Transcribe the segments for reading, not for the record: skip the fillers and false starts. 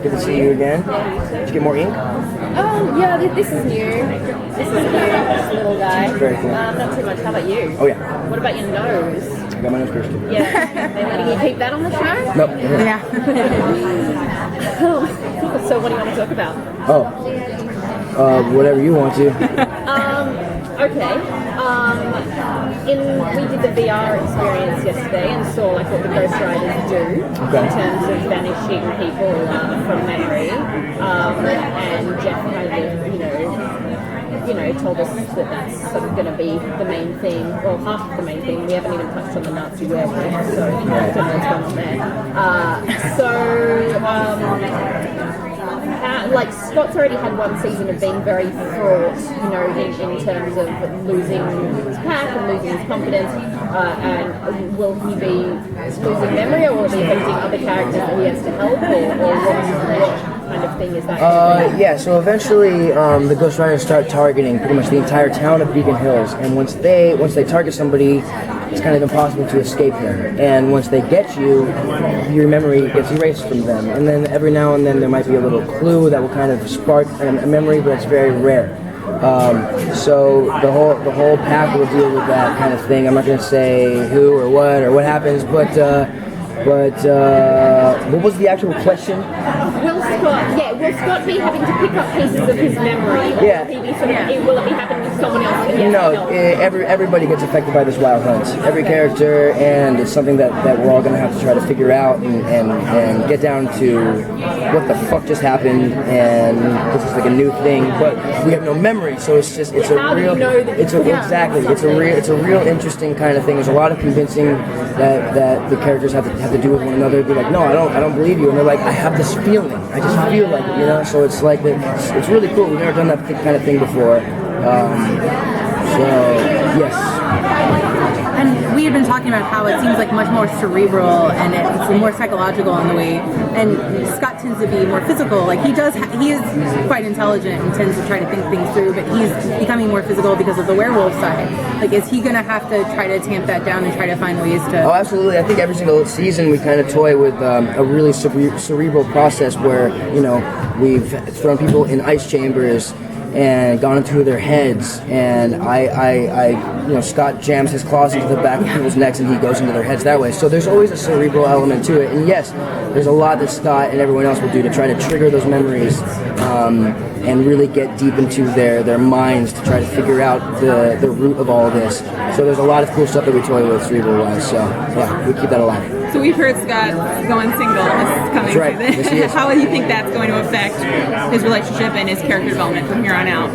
Good to see you again. Did you get more ink? Yeah, this is new. This is new, this little guy. Very cool. Not too much. How about you? Oh, yeah. What about your nose? I got my nose pierced. Yeah. They letting you keep that on the show? Nope. Yeah. So what do you want to talk about? Whatever you want to. Okay. We did the VR experience yesterday and saw like what the Ghost Riders do in terms of banishing people from memory. And Jeff kind of, told us that that's sort of going to be the main thing, or half of the main thing. We haven't even touched on the Nazi werewolf, so I don't know what's going on there. Like Scott's already had one season of being very fraught, in terms of losing his pack and losing his confidence. And will he be losing memory, or will he be affecting other characters that he has to help, or what kind of thing is that? Yeah, so eventually the Ghost Riders start targeting pretty much the entire town of Beacon Hills, and once they target somebody, it's kind of impossible to escape them. And once they get you, your memory gets erased from them. And then every now and then there might be a little clue that will kind of spark a memory, but it's very rare. So the whole pack will deal with that kind of thing. I'm not going to say who or what happens, but what was the actual question? Will Scott be having to pick up pieces of his memory? Or Yeah. will it be happening to someone else? No, everybody gets affected by this wild hunt. Every character, and it's something that we're all going to have to try to figure out and get down to what the fuck just happened, and this is like a new thing, but we have no memory, so it's a real interesting kind of thing. There's a lot of convincing that the characters have to do with one another. Be like, no, I don't believe you, and they're like, I have this feeling, I just feel like it, So it's like it's really cool. We've never done that kind of thing before. So yes. And we had been talking about how it seems like much more cerebral and it's more psychological in the way. And Scott tends to be more physical. Like he is quite intelligent and tends to try to think things through, but he's becoming more physical because of the werewolf side. Like, is he going to have to try to tamp that down and try to find ways to? Oh, absolutely. I think every single season we kind of toy with a really cerebral process where we've thrown people in ice chambers and gone into their heads, and Scott jams his claws into the back of people's necks and he goes into their heads that way. So there's always a cerebral element to it, and yes, there's a lot that Scott and everyone else will do to try to trigger those memories and really get deep into their minds to try to figure out the root of all this. So there's a lot of cool stuff that we toy with cerebral-wise, so yeah, we keep that alive. So we've heard Scott going single this coming right. season. Yes, he is. How do you think that's going to affect his relationship and his character development from here on out?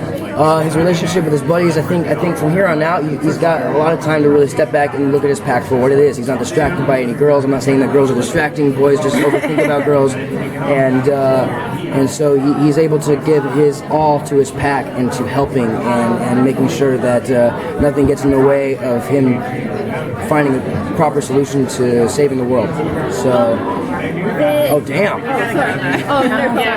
His relationship with his buddies, I think from here on out, he's got a lot of time to really step back and look at his pack for what it is. He's not distracted by any girls. I'm not saying that girls are distracting. Boys just overthink about girls. And so he's able to give his all to his pack and to helping and making sure that nothing gets in the way of him finding a proper solution to saving the world. So, oh damn. Oh, no problem.